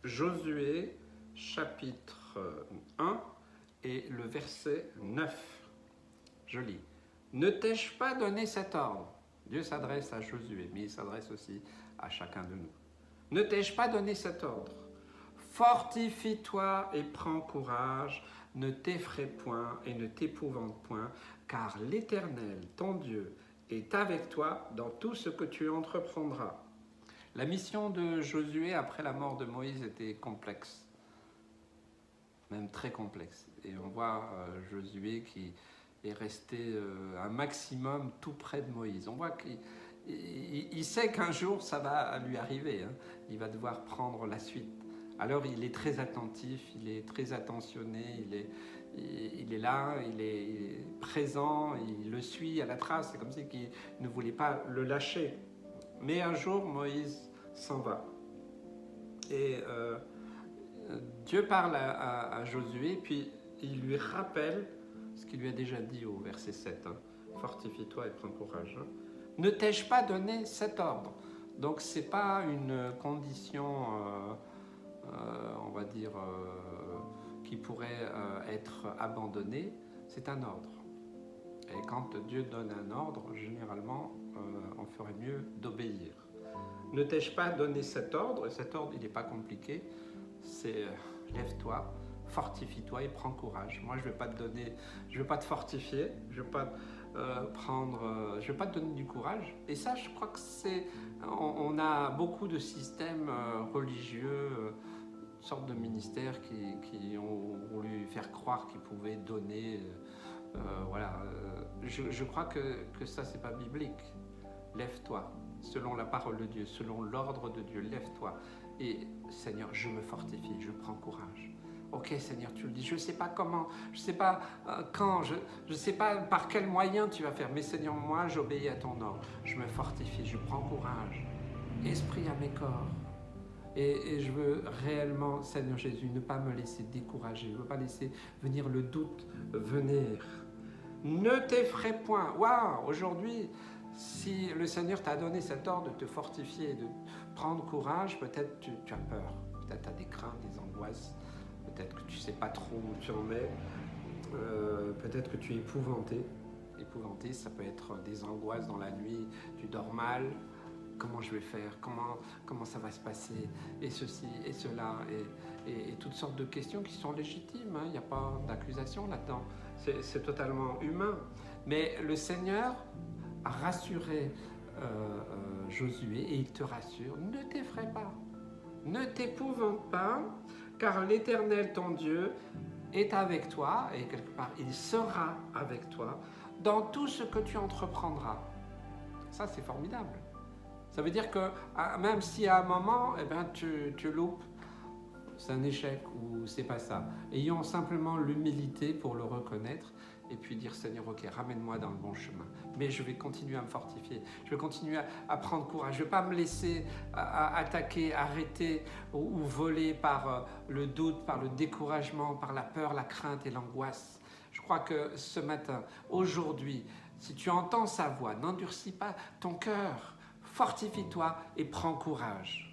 Josué chapitre 1 et le verset 9. Je lis. Ne t'ai-je pas donné cet ordre? Dieu s'adresse à Josué, mais il s'adresse aussi à chacun de nous. Ne t'ai-je pas donné cet ordre? Fortifie-toi et prends courage, ne t'effraie point et ne t'épouvante point, car l'Éternel, ton Dieu, est avec toi dans tout ce que tu entreprendras. La mission de Josué après la mort de Moïse était complexe, même très complexe. Et on voit Josué qui est resté un maximum tout près de Moïse. On voit qu'il sait qu'un jour ça va lui arriver, hein. Il va devoir prendre la suite. Alors il est très attentif, il est très attentionné, il est là, il est présent, il le suit à la trace. C'est comme si il ne voulait pas le lâcher. Mais un jour, Moïse s'en va. Et Dieu parle à Josué, puis il lui rappelle ce qu'il lui a déjà dit au verset 7. Hein. Fortifie-toi et prends courage. Hein. Ne t'ai-je pas donné cet ordre? Donc ce n'est pas une condition, on va dire, qui pourrait être abandonnée, c'est un ordre. Et quand Dieu donne un ordre, généralement, on ferait mieux d'obéir. Ne t'ai-je pas donné cet ordre? Et cet ordre, il n'est pas compliqué. C'est lève-toi, fortifie-toi et prends courage. Moi, je ne vais pas te donner, je ne vais pas te fortifier, je ne vais pas je vais pas te donner du courage. Et ça, je crois que c'est, on a beaucoup de systèmes religieux, une sorte de ministères qui ont voulu faire croire qu'ils pouvaient donner. Voilà. Je crois que ça, c'est pas biblique. Lève-toi, selon la parole de Dieu, selon l'ordre de Dieu, lève-toi. Et Seigneur, je me fortifie, je prends courage. Ok Seigneur, tu le dis, je ne sais pas comment, je ne sais pas quand, je ne sais pas par quel moyen tu vas faire, mais Seigneur, moi j'obéis à ton ordre, je me fortifie, je prends courage. Esprit à mes corps. Et je veux réellement, Seigneur Jésus, ne pas me laisser décourager, je ne veux pas laisser venir le doute venir. Ne t'effraie point. Waouh, aujourd'hui, si le Seigneur t'a donné cet ordre de te fortifier, de prendre courage, peut-être tu as peur, peut-être tu as des craintes, des angoisses, peut-être que tu ne sais pas trop où tu en es, peut-être que tu es épouvanté. Épouvanté, ça peut être des angoisses dans la nuit, tu dors mal, comment je vais faire, comment ça va se passer, et ceci, et cela, et toutes sortes de questions qui sont légitimes, hein. Il n'y a pas d'accusation là-dedans, c'est totalement humain. Mais le Seigneur a rassuré Josué, et il te rassure, ne t'effraie pas, ne t'épouvante pas, car l'Éternel, ton Dieu, est avec toi, et quelque part, il sera avec toi dans tout ce que tu entreprendras. Ça, c'est formidable. Ça veut dire que même si à un moment, eh ben, tu loupes, c'est un échec ou c'est pas ça. Ayons simplement l'humilité pour le reconnaître et puis dire Seigneur, ok, ramène-moi dans le bon chemin. Mais je vais continuer à me fortifier, je vais continuer à prendre courage, je ne vais pas me laisser attaquer, arrêter ou voler par le doute, par le découragement, par la peur, la crainte et l'angoisse. Je crois que ce matin, aujourd'hui, si tu entends sa voix, n'endurcis pas ton cœur, fortifie-toi et prends courage.